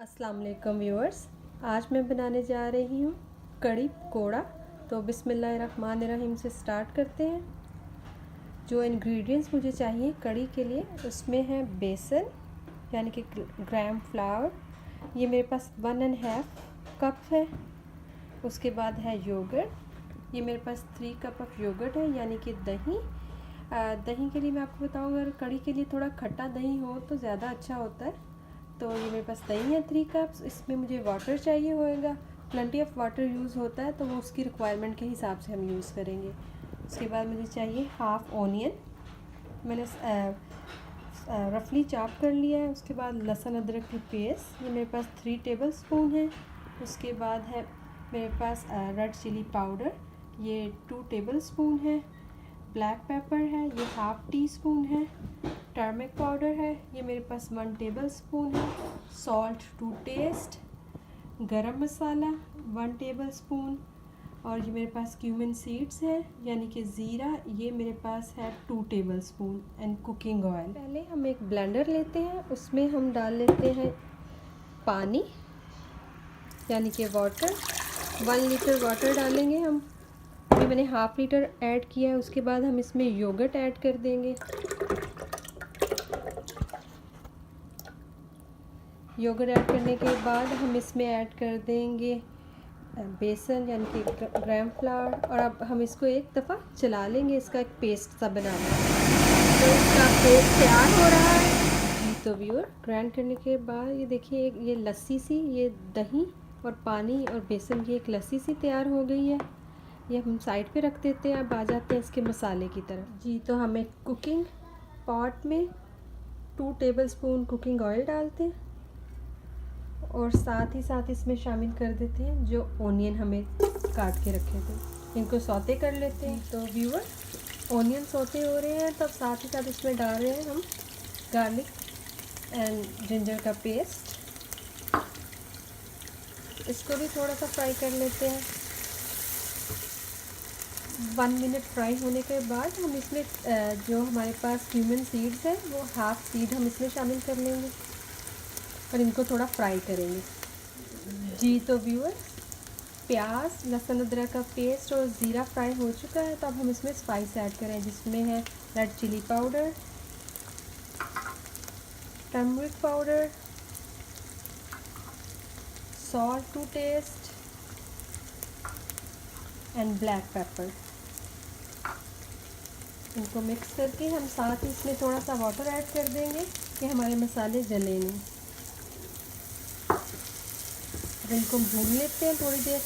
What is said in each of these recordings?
अस्सलाम वालेकुम व्यूअर्स। आज मैं बनाने जा रही हूँ कड़ी पकोड़ा। तो बिस्मिल्लाहिर्रहमानिर्रहीम से स्टार्ट करते हैं। जो इंग्रेडिएंट्स मुझे चाहिए कड़ी के लिए उसमें है बेसन यानी कि ग्राम फ्लावर, ये मेरे पास 1.5 कप है। उसके बाद है योगर्ट, ये मेरे पास 3 कप ऑफ योगर्ट है यानी कि दही। दही के लिए मैं आपको बताऊँ, अगर कड़ी के लिए थोड़ा खट्टा दही हो तो ज़्यादा अच्छा होता है। तो ये मेरे पास दही है 3 कप्स। इसमें मुझे वाटर चाहिए होएगा, प्लेंटी ऑफ वाटर यूज़ होता है तो वो उसकी रिक्वायरमेंट के हिसाब से हम यूज़ करेंगे। उसके बाद मुझे चाहिए हाफ़ ऑनियन, मैंने रफली चॉप कर लिया है। उसके बाद लहसुन अदरक की पेस्ट, ये मेरे पास 3 टेबल स्पून है। उसके बाद है मेरे पास रेड चिली पाउडर, ये 2 टेबल स्पून है। ब्लैक पेपर है, ये हाफ़ टी स्पून है। टर्मरिक पाउडर है, ये मेरे पास 1 टेबल स्पून है। Salt to taste. Garam masala 1 table spoon. और ये मेरे पास क्यूमिन सीड्स है यानी कि ज़ीरा, ये मेरे पास है 2 table spoon. And cooking oil. पहले हम एक ब्लेंडर लेते हैं, उसमें हम डाल लेते हैं पानी यानी कि वाटर। 1 लीटर वाटर डालेंगे हम। अभी मैंने हाफ़ लीटर ऐड किया है। उसके बाद हम इसमें योगर्ट ऐड कर देंगे। योगर्ट ऐड करने के बाद हम इसमें ऐड कर देंगे बेसन यानी कि ग्राम फ्लावर। और अब हम इसको एक दफ़ा चला लेंगे, इसका एक पेस्ट सा बना लेंगे। तो इसका पेस्ट तैयार हो रहा है जी। तो व्यूअर, ग्राइंड करने के बाद ये देखिए ये लस्सी सी, ये दही और पानी और बेसन की एक लस्सी सी तैयार हो गई है। ये हम साइड पे रख देते हैं। अब आ जाते हैं इसके मसाले की तरफ जी। तो हम एक कुकिंग पॉट में 2 टेबल स्पून कुकिंग ऑयल डालते हैं और साथ ही साथ इसमें शामिल कर देते हैं जो ओनियन हमें काट के रखे थे, इनको सौते कर लेते हैं। तो व्यूअर, ओनियन सौते हो रहे हैं तब साथ ही साथ इसमें डाल रहे हैं हम गार्लिक एंड जिंजर का पेस्ट। इसको भी थोड़ा सा फ्राई कर लेते हैं। 1 मिनट फ्राई होने के बाद हम इसमें जो हमारे पास क्यूमिन सीड्स है वो हाफ़ सीड हम इसमें शामिल कर लेंगे और इनको थोड़ा फ्राई करेंगे जी। तो व्यूअर, प्याज, लहसुन अदरक का पेस्ट और ज़ीरा फ्राई हो चुका है। तो अब हम इसमें स्पाइस ऐड करें जिसमें है red chilli powder, turmeric powder, salt to taste and black pepper. इनको मिक्स करके हम साथ ही इसमें थोड़ा सा वाटर ऐड कर देंगे कि हमारे मसाले जले नहीं। अब इनको भून लेते हैं थोड़ी देर,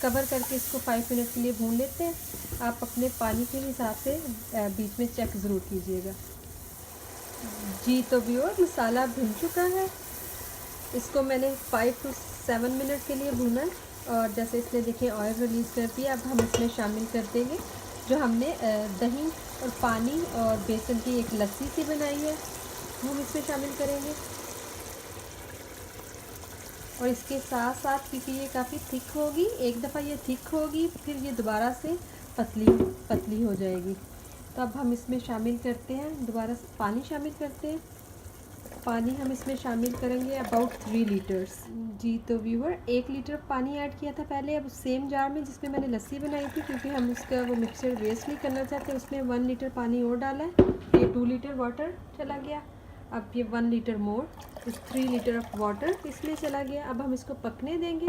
कवर करके इसको 5 मिनट के लिए भून लेते हैं। आप अपने पानी के हिसाब से बीच में चेक ज़रूर कीजिएगा जी। तो व्यूअर, मसाला भून चुका है। इसको मैंने 5 to 7 मिनट के लिए भूना और जैसे इसने देखिए ऑयल रिलीज़ कर दिया। अब हम इसमें शामिल कर देंगे जो हमने दही और पानी और बेसन की एक लस्सी सी बनाई है, वो हम इसमें शामिल करेंगे। और इसके साथ साथ, क्योंकि ये काफ़ी थिक होगी, एक दफ़ा ये थिक होगी फिर ये दोबारा से पतली हो जाएगी। तो अब हम इसमें शामिल करते हैं, दोबारा से पानी शामिल करते हैं। पानी हम इसमें शामिल करेंगे अबाउट 3 लीटर्स जी। तो व्यूअर, 1 लीटर पानी ऐड किया था पहले। अब सेम जार में जिसमें मैंने लस्सी बनाई थी, क्योंकि हम उसका वो मिक्सचर वेस्ट नहीं करना चाहते, उसमें 1 लीटर पानी और डाला है। ये 2 लीटर वाटर चला गया। अब ये 1 लीटर मोर, तो 3 लीटर ऑफ वाटर इसमें चला गया। अब हम इसको पकने देंगे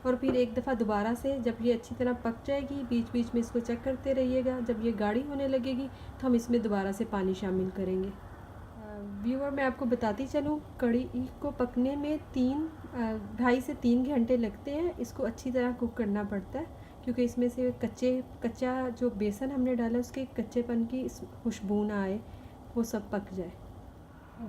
और फिर एक दफ़ा दोबारा से जब ये अच्छी तरह पक जाएगी, बीच बीच में इसको चेक करते रहिएगा। जब ये गाढ़ी होने लगेगी तो हम इसमें दोबारा से पानी शामिल करेंगे। व्यूअर, मैं आपको बताती चलूँ, कड़ी को पकने में 2.5 से 3 घंटे लगते हैं। इसको अच्छी तरह कुक करना पड़ता है क्योंकि इसमें से कच्चा जो बेसन हमने डाला उसके कच्चेपन की खुशबू ना आए, वो सब पक जाए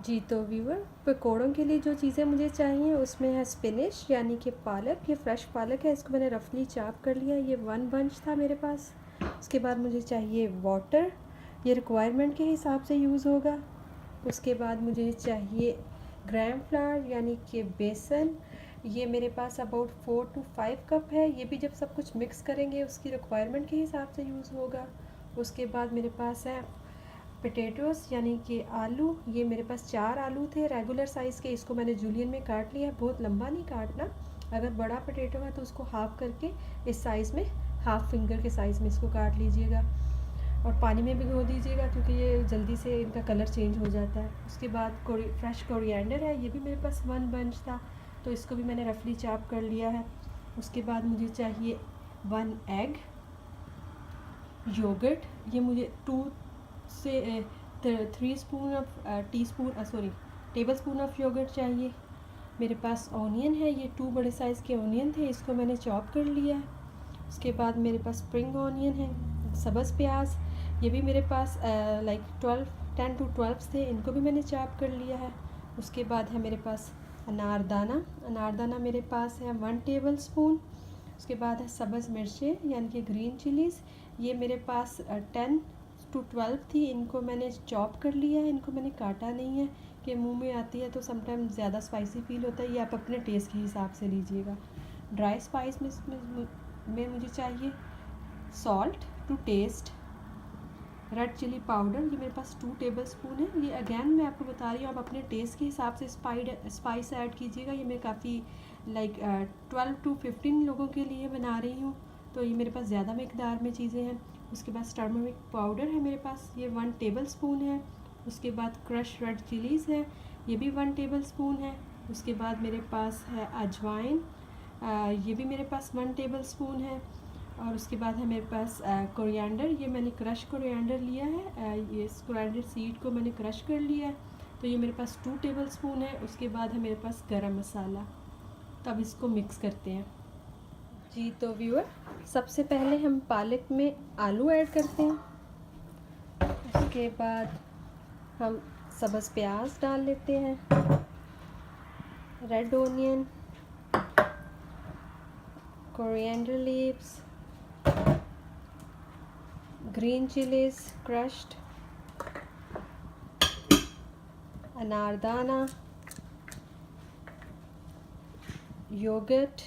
जी। तो व्यूअर, पकौड़ों के लिए जो चीज़ें मुझे चाहिए उसमें है स्पिनिश यानी कि पालक। ये फ्रेश पालक है, इसको मैंने रफली चॉप कर लिया। ये 1 बंच था मेरे पास। उसके बाद मुझे चाहिए वाटर, ये रिक्वायरमेंट के हिसाब से यूज़ होगा। उसके बाद मुझे चाहिए ग्राम फ्लावर यानी कि बेसन, ये मेरे पास अबाउट 4 to 5 कप है। ये भी जब सब कुछ मिक्स करेंगे उसकी रिक्वायरमेंट के हिसाब से यूज़ होगा। उसके बाद मेरे पास है पोटैटोस यानी कि आलू, ये मेरे पास 4 आलू थे रेगुलर साइज़ के, इसको मैंने जूलियन में काट लिया, बहुत लंबा नहीं काटना। अगर बड़ा पोटैटो है तो उसको हाफ़ करके इस साइज़ में, हाफ़ फिंगर के साइज़ में इसको काट लीजिएगा और पानी में भिगो दीजिएगा क्योंकि ये जल्दी से इनका कलर चेंज हो जाता है। उसके बाद फ्रेश कोरिएंडर है, ये भी मेरे पास 1 बंच था तो इसको भी मैंने रफली चॉप कर लिया है। उसके बाद मुझे चाहिए 1 एग, योगर्ट, ये मुझे 2 से 3 spoon of tablespoon of yogurt चाहिए। मेरे पास ऑनियन है, ये 2 बड़े साइज़ के ऑनियन थे, इसको मैंने चॉप कर लिया है। उसके बाद मेरे पास स्प्रिंग ऑनियन है, सब्ज़ प्याज, ये भी मेरे पास लाइक 10 to 12 थे, इनको भी मैंने चॉप कर लिया है। उसके बाद है मेरे पास अनारदाना मेरे पास है 1 टेबल स्पून। उसके बाद है सब्ज़ मिर्चें यानी कि ग्रीन चिलीज़, ये मेरे पास 10 to 12 थी, इनको मैंने चॉप कर लिया है, इनको मैंने काटा नहीं है कि मुंह में आती है तो समटाइम ज़्यादा स्पाइसी फील होता है, ये आप अपने टेस्ट के हिसाब से लीजिएगा। ड्राई स्पाइस में मुझे चाहिए salt to taste, red chilli powder, ये मेरे पास 2 टेबल स्पून है, ये अगेन मैं आपको बता रही हूँ आप अपने टेस्ट के हिसाब से स्पाइस ऐड कीजिएगा। ये मैं काफ़ी लाइक 12 to 15 लोगों के लिए बना रही हूँ तो ये मेरे पास ज़्यादा मकदार में चीज़ें हैं। उसके बाद टर्मरिक पाउडर है मेरे पास, ये 1 टेबल स्पून है। उसके बाद क्रश रेड चिलीज़ है, ये भी 1 टेबल स्पून है। उसके बाद मेरे पास है अजवाइन, ये भी मेरे पास 1 टेबल स्पून है। और उसके बाद है मेरे पास कोरिएंडर, ये मैंने क्रश कोरिएंडर लिया है, ये कोरिएंडर सीड को मैंने क्रश कर लिया है तो ये मेरे पास 2 टेबल स्पून है। उसके बाद है मेरे पास गरम मसाला। तो अब इसको मिक्स करते हैं। जी तो व्यूअर, सबसे पहले हम पालक में आलू ऐड करते हैं, उसके बाद हम सब्ज़ प्याज डाल लेते हैं, red onion, coriander leaves, green chillies crushed, anardana, yoghurt,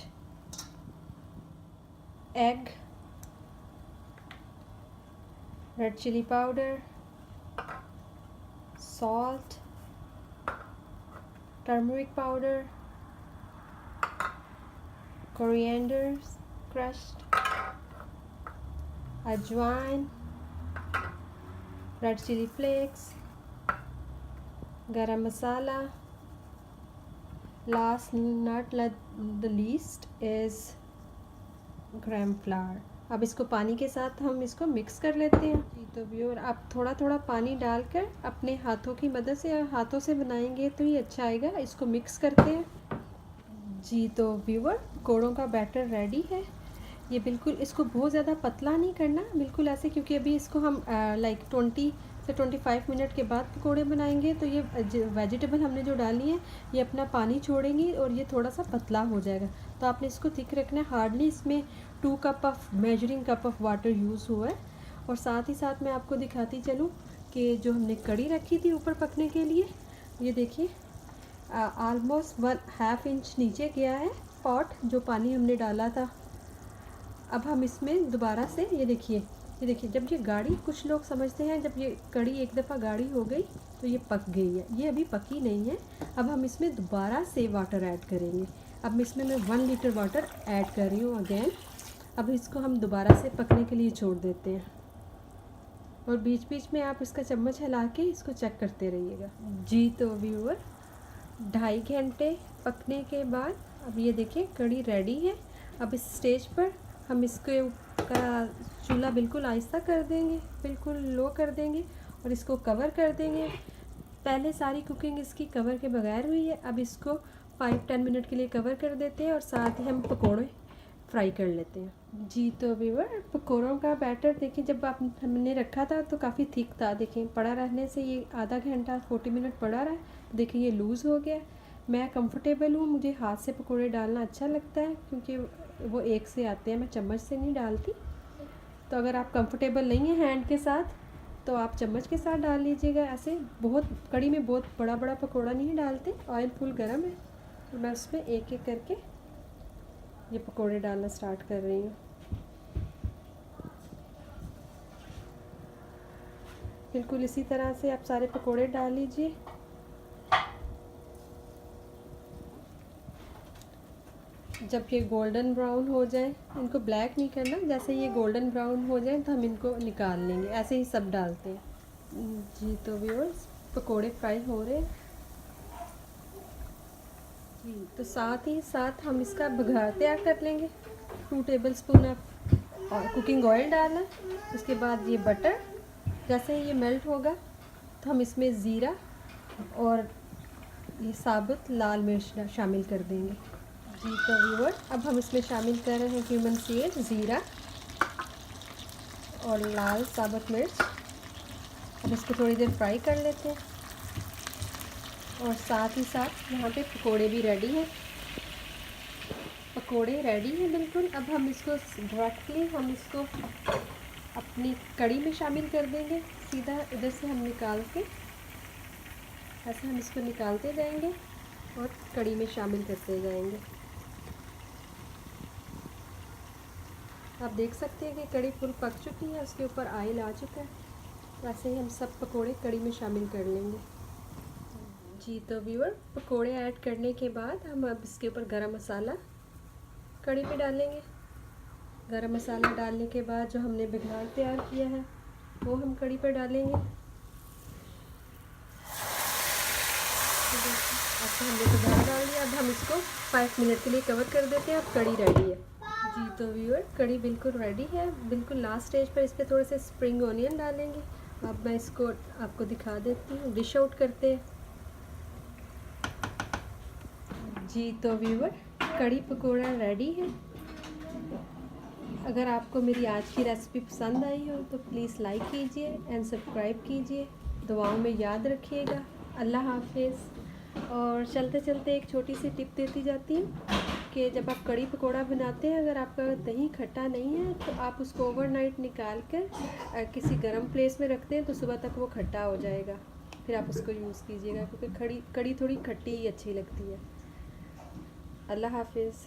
egg, red chilli powder, salt, turmeric powder, coriander crushed, ajwain, red chili flakes, garam masala. Last not the least is gram flour. अब इसको पानी के साथ हम इसको मिक्स कर लेते हैं। जी तो व्यूअर, आप थोड़ा थोड़ा पानी डालकर अपने हाथों की मदद से या हाथों से बनाएंगे तो ये अच्छा आएगा। इसको मिक्स करते हैं। जी तो व्यूअर, कोड़ों का बैटर रेडी है। ये बिल्कुल, इसको बहुत ज़्यादा पतला नहीं करना, बिल्कुल ऐसे, क्योंकि अभी इसको हम लाइक 20 से 25 मिनट के बाद पकौड़े बनाएंगे तो ये वेजिटेबल हमने जो डाली है ये अपना पानी छोड़ेंगी और ये थोड़ा सा पतला हो जाएगा। तो आपने इसको थिक रखना है, हार्डली इसमें 2 cup of measuring cup of water use हुआ है। और साथ ही साथ मैं आपको दिखाती चलूँ कि जो हमने कड़ी रखी थी ऊपर पकने के लिए, ये देखिए ऑलमोस्ट 1/2 इंच नीचे गया है पॉट, जो पानी हमने डाला था। अब हम इसमें दोबारा से ये देखिए जब ये गाढ़ी, कुछ लोग समझते हैं जब ये कड़ी एक दफ़ा गाढ़ी हो गई तो ये पक गई है, ये अभी पकी नहीं है। अब हम इसमें दोबारा से वाटर ऐड करेंगे। अब इसमें मैं 1 लीटर वाटर ऐड कर रही हूँ अगेन। अब इसको हम दोबारा से पकने के लिए छोड़ देते हैं और बीच बीच में आप इसका चम्मच हिला के इसको चेक करते रहिएगा। जी तो व्यूअर, 2.5 घंटे पकने के बाद अब ये देखिए कड़ी रेडी है। अब इस स्टेज पर हम इसके का चूल्हा बिल्कुल आहिस्ता कर देंगे, बिल्कुल लो कर देंगे और इसको कवर कर देंगे। पहले सारी कुकिंग इसकी कवर के बगैर हुई है। अब इसको 5-10 मिनट के लिए कवर कर देते हैं और साथ ही हम पकोड़े फ्राई कर लेते हैं। जी तो व्यूअर, पकोड़ों का बैटर देखिए, जब हमने रखा था तो काफ़ी थिक था, देखिए पड़ा रहने से ये आधा घंटा 40 मिनट पड़ा रहा है, देखिए ये लूज़ हो गया। मैं कंफर्टेबल हूँ, मुझे हाथ से पकोड़े डालना अच्छा लगता है क्योंकि वो एक से आते हैं, मैं चम्मच से नहीं डालती। तो अगर आप कंफर्टेबल नहीं हैं हैंड के साथ तो आप चम्मच के साथ डाल लीजिएगा। ऐसे बहुत कड़ी में बहुत बड़ा बड़ा पकोड़ा नहीं डालते, ऑयल फुल गर्म है तो मैं उसमें एक एक करके ये पकोड़े डालना स्टार्ट कर रही हूँ। बिल्कुल इसी तरह से आप सारे पकोड़े डाल लीजिए। जब ये गोल्डन ब्राउन हो जाए, इनको ब्लैक नहीं करना, जैसे ये गोल्डन ब्राउन हो जाए तो हम इनको निकाल लेंगे। ऐसे ही सब डालते हैं। जी तो व्यूअर्स, पकोड़े फ्राई हो रहे हैं जी। तो साथ ही साथ हम इसका बघार तैयार कर लेंगे। 2 टेबलस्पून और कुकिंग ऑयल डालना। उसके बाद ये बटर, जैसे ही ये मेल्ट होगा तो हम इसमें ज़ीरा और ये साबुत लाल मिर्च शामिल कर देंगे जी। तो व्यूअर, अब हम इसमें शामिल कर रहे हैं क्यूमन सीड, ज़ीरा और लाल साबुत मिर्च। अब इसको थोड़ी देर फ्राई कर लेते हैं। और साथ ही साथ यहाँ पे पकोड़े भी रेडी हैं। पकोड़े रेडी हैं बिल्कुल। अब हम इसको डायरेक्टली अपनी कड़ी में शामिल कर देंगे। सीधा इधर से हम निकाल के, ऐसे हम इसको निकालते जाएंगे और कड़ी में शामिल करते जाएंगे। आप देख सकते हैं कि कड़ी फुल पक चुकी है, उसके ऊपर ऑयल आ चुका है। वैसे ही हम सब पकोड़े कड़ी में शामिल कर लेंगे जी। तो व्यूअर, पकोड़े ऐड करने के बाद हम अब इसके ऊपर गरम मसाला कड़ी पे डालेंगे। गरम मसाला डालने के बाद जो हमने बघार तैयार किया है वो हम कड़ी पर डालेंगे। अब हमने बघार डाल दिया। अब हम इसको 5 मिनट के लिए कवर कर देते हैं। अब कड़ी रेडी है जी। तो व्यूअर, कड़ी बिल्कुल रेडी है। बिल्कुल लास्ट स्टेज पर इस पर थोड़े से स्प्रिंग ऑनियन डालेंगे। अब मैं इसको आपको दिखा देती हूँ, डिश आउट करते हैं जी। तो व्यूअर, कड़ी पकोड़ा रेडी है। अगर आपको मेरी आज की रेसिपी पसंद आई हो तो प्लीज़ लाइक कीजिए एंड सब्सक्राइब कीजिए। दुआओं में याद रखिएगा। अल्लाह हाफिज़। और चलते चलते एक छोटी सी टिप देती जाती हूँ कि जब आप कड़ी पकोड़ा बनाते हैं, अगर आपका दही खट्टा नहीं है तो आप उसको ओवरनाइट निकाल कर किसी गर्म प्लेस में रखते हैं तो सुबह तक वो खट्टा हो जाएगा। फिर आप उसको यूज़ कीजिएगा, क्योंकि कड़ी थोड़ी खट्टी ही अच्छी लगती है। अल्लाह हाफिज़।